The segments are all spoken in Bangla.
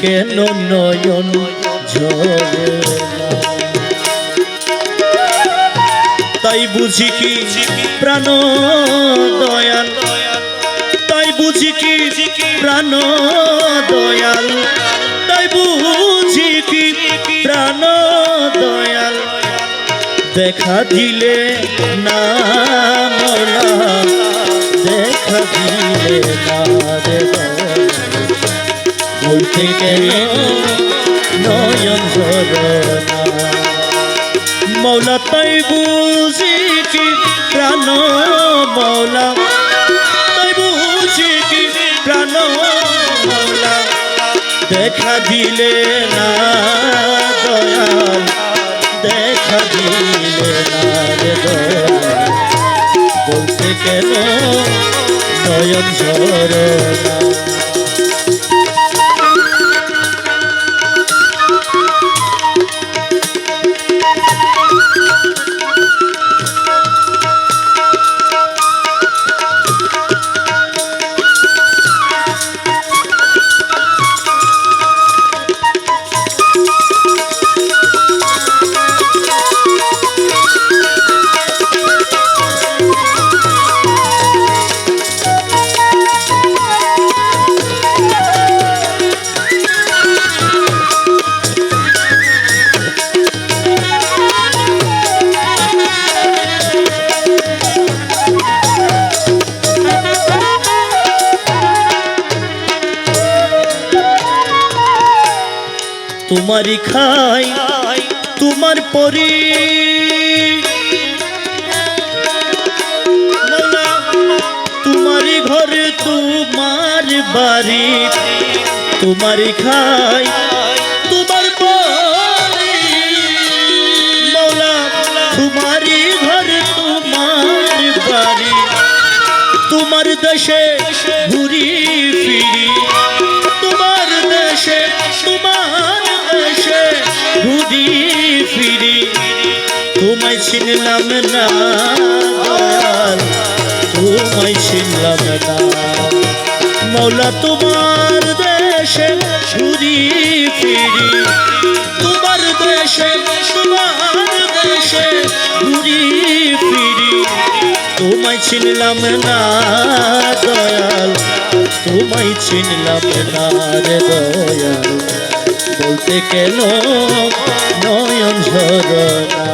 কেন নয়ন ঝরে না? তাই বুঝি কি প্রাণ দয়াল, তাই বুঝি কি প্রাণ দয়াল, তাই বুঝি কি প্রাণ দয়াল, দেখা দিলে না মৌলা, দেখা দিলে না রে বলতে কেন নয়ন ঝরে না? মৌলা তাই বুঝি কি প্রাণ মৌলা, তাই বুঝি কি প্রাণ মৌলা, দেখা দিলে না দয়াল, দেখা দিলে না রে দয়াল, বলতে কেন নয়ন ঝরে না? তোমারই খাই তোমার পরি মৌলা, তোমারই ঘরে তোমার বাড়ি, তোমারই খাই তোমার পরি মৌলা, তোমারই ঘরে তোমার বাড়ি, তোমার দেশে ঘুরি ফিরি, তোমার দেশে তোমার দেশে ঘুরি ফিরি, তোমায় চিনলাম না দয়াল, তোমায় চিনলাম না মৌলা, তোমার দেশে ঘুরি ফিরি, তোমার দেশে তোমার দেশে ঘুরি ফিরি, তোমায় চিনলাম না দয়াল, তোমায় চিনলাম না রে দয়াল, বলতে কেন নয়ন ঝরে না?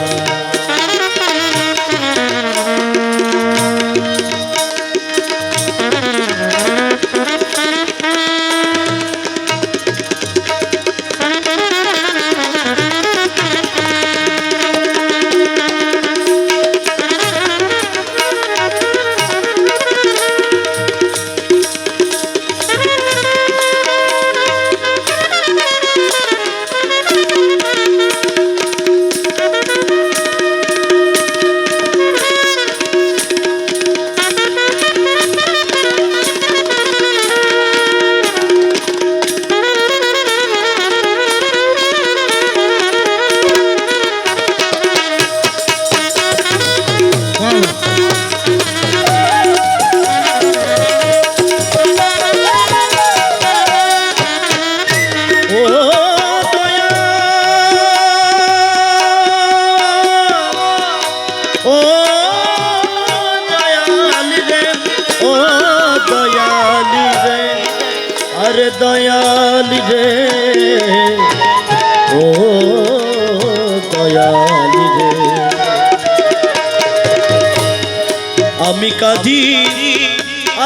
আরে দয়াল রে, ও দয়াল রে, আমি কাঁদি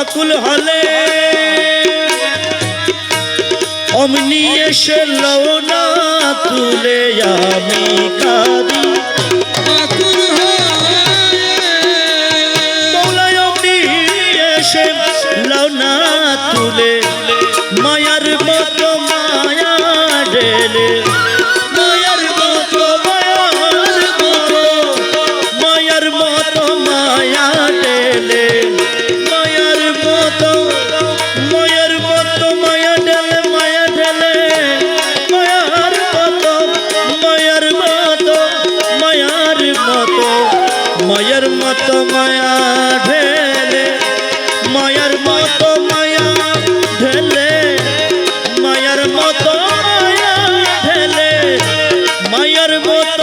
আকুল হলে অমনি এসে লও না তুলে, আমি কাঁদি আকুল হলে মৌলা, অমনি এসে লও না তুলে, মায়ার মতো মায়া ঢেলে, মায়ার মতো মায়ার মতো মায়ার মতো মায়া ঢেলে, মায়ার মতো মায়ার মতো মায়া ঢেলে, মায়া ঢেলে মায়ার মতো মায়ার মতো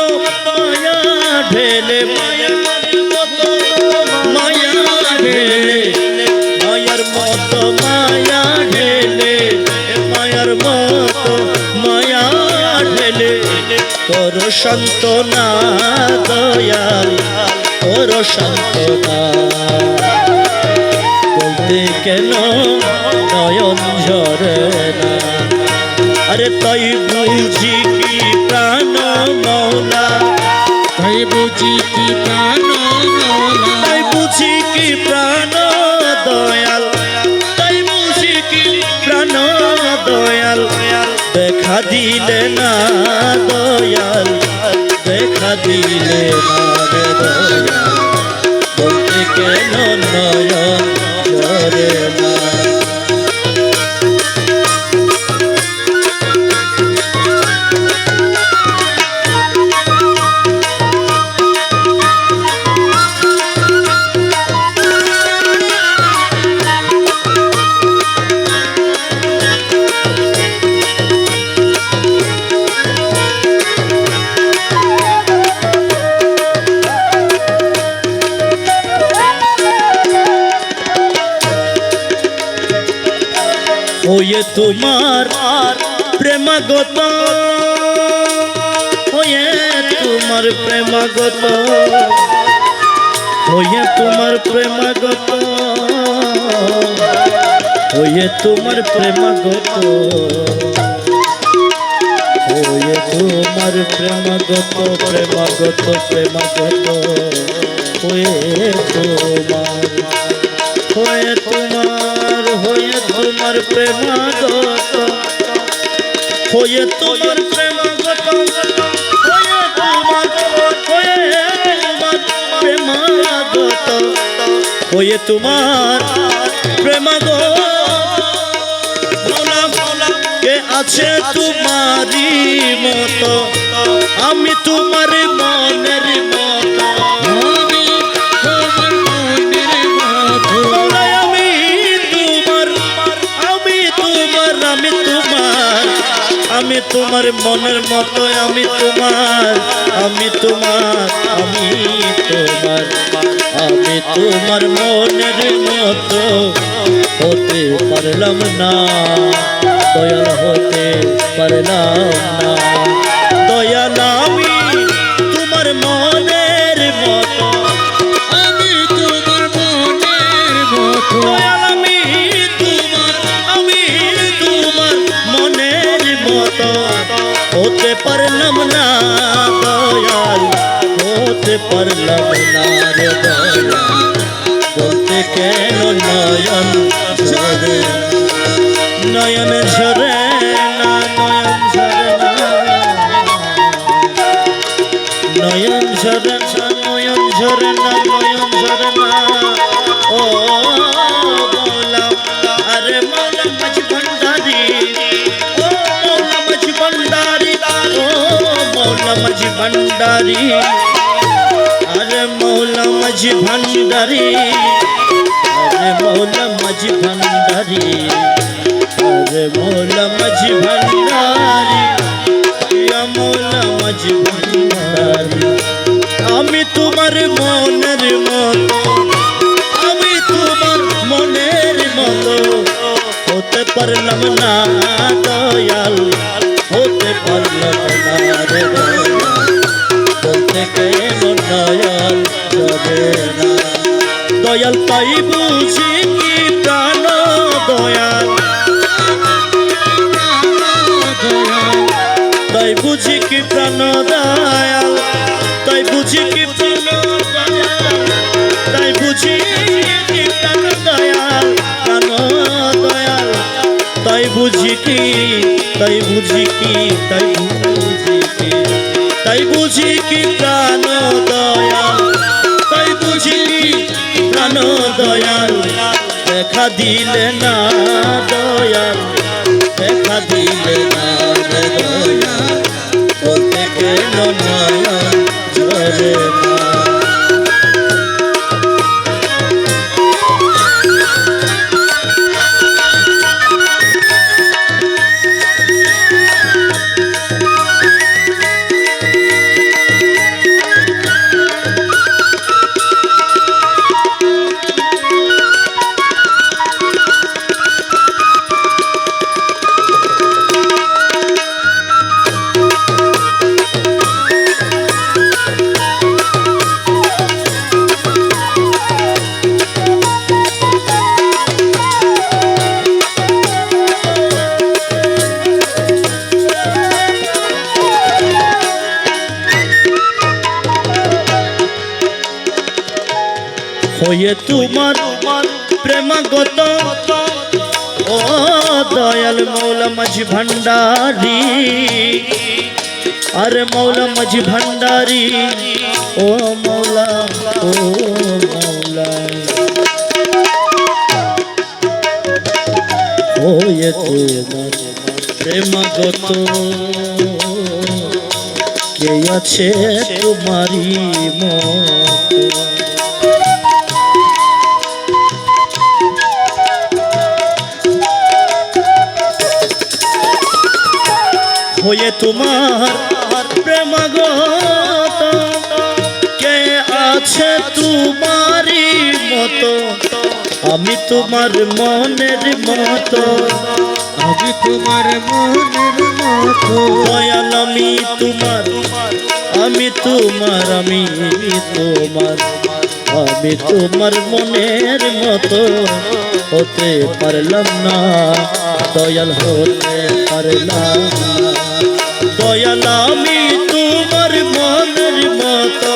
মতো মায়া ঢেলে মায়ের মতো মায়া ঢেলে মায়ার মতো মায়া ঢেলে মায়ার মতো মায়া ঢেলে করো সান্ত্বনা দয়াল করো সান্ত্বনা বলতে কেন নয়ন ঝরে না আরে তাই বুঝি কি প্রাণ মৌলা তাই বুঝি কি প্রাণ মৌলা তাই বুঝি কি প্রাণ দয়াল তাই বুঝি কি প্রাণ দয়াল দেখা দিলে না দয়াল দেখা দিলে না রে দয়াল বলতে কেন নয়ন ঝরে না হয়ে তোমার প্রেমাগত হয়ে তোমার প্রেমাগত হয়ে তোমার প্রেমাগত হয়ে তোমার প্রেমাগত হয়ে তোমার প্রেমাগত প্রেমাগত প্রেমাগত হয়ে তোমার হয়ে তোমার প্রেমাগত হয়ে তোমার প্রেমাগত হয়ে তোমার প্রেমাগত হয়ে তোমার প্রেমাগত কে আছে তোমারই মতো আমি তোমার মনের মতো আমি তোমার মনের মতো আমি তোমার মনের মতো হতে পারলাম না দয়াল হতে পারলাম না দয়াল আমি তোমার মনের মতো আমি তোমার মনের মতো দয়াল আমি তোমার মনের মতো হতে পারলাম না দয়াল হতে পারলাম না রে দয়াল বলতে কেন নয়ন ঝরে নয়ন ঝরে না নয়ন ঝরে না নয়ন ঝরে না নয়ন ঝরে না ও মৌলা আরে মৌলা মাঝ ভান্ডারি ও মৌলা মাঝ ভান্ডারি ও মৌলা মাঝ ভান্ডারি আরে মৌলা মাঝ ভান্ডারি আরে মৌলা মাঝ ভান্ডারি আরে মৌলা মাঝ ভান্ডারি ইয়া মৌলা মাঝ ভান্ডারি আমি তোমার মনের মতো আমি তোমার মনের মতো হতে পারলাম না দয়াল হতে পারলাম না রে দয়াল বলতে কেন দয়াল ঝরে না দয়াল তাই বুঝি কি প্রাণ দয়াল তাই বুঝি কি প্রাণ দয়াল তাই বুঝি কি প্রাণ দয়াল তাই বুঝি কি প্রাণ দয়াল প্রাণ দয়াল তাই বুঝি কি তাই বুঝি কি তাই বুঝি কি তাই বুঝি কি প্রাণ দয়াল তাই বুঝি কি প্রাণ দয়াল দেখা দিলে না দয়াল দেখা দিলে না রে দয়াল বলতে কেন নয়ন ঝরে না হয়ে তোমার প্রেমাগত ও দয়াল মৌলা মাঝি ভান্ডারি, আরে মৌলা মাঝি ভান্ডারি ও মৌলা ও মৌলা। হয়ে তোমার প্রেমাগত কে আছে তোমারি মতো। হয়ে তোমার প্রেমাগত কে আছে তোমারি মতো, আমি তোমার মনের মতো, আমি তোমার মনের মতো। দয়াল আমি তোমার, আমি তোমার, আমি তোমার, আমি তোমার মনের মতো হতে পারলাম না, দয়াল হতে পারলাম না। দয়াল আমি তোমার মনের মতো,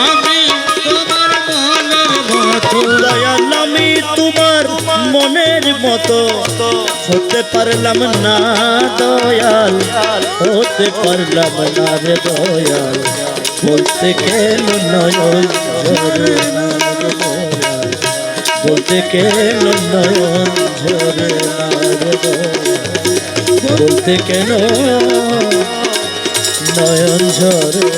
আমি তোমার মনের মতো। দয়াল আমি তোমার মনের মতো হতে পারলাম না, দয়াল হতে পারলাম না রে দয়াল। বলতে কেন নয়ন ঝরে না রে দয়াল, বলতে কেন নয়ন ঝরে না রে দয়াল, বলতে কেন নয়ন ঝরে।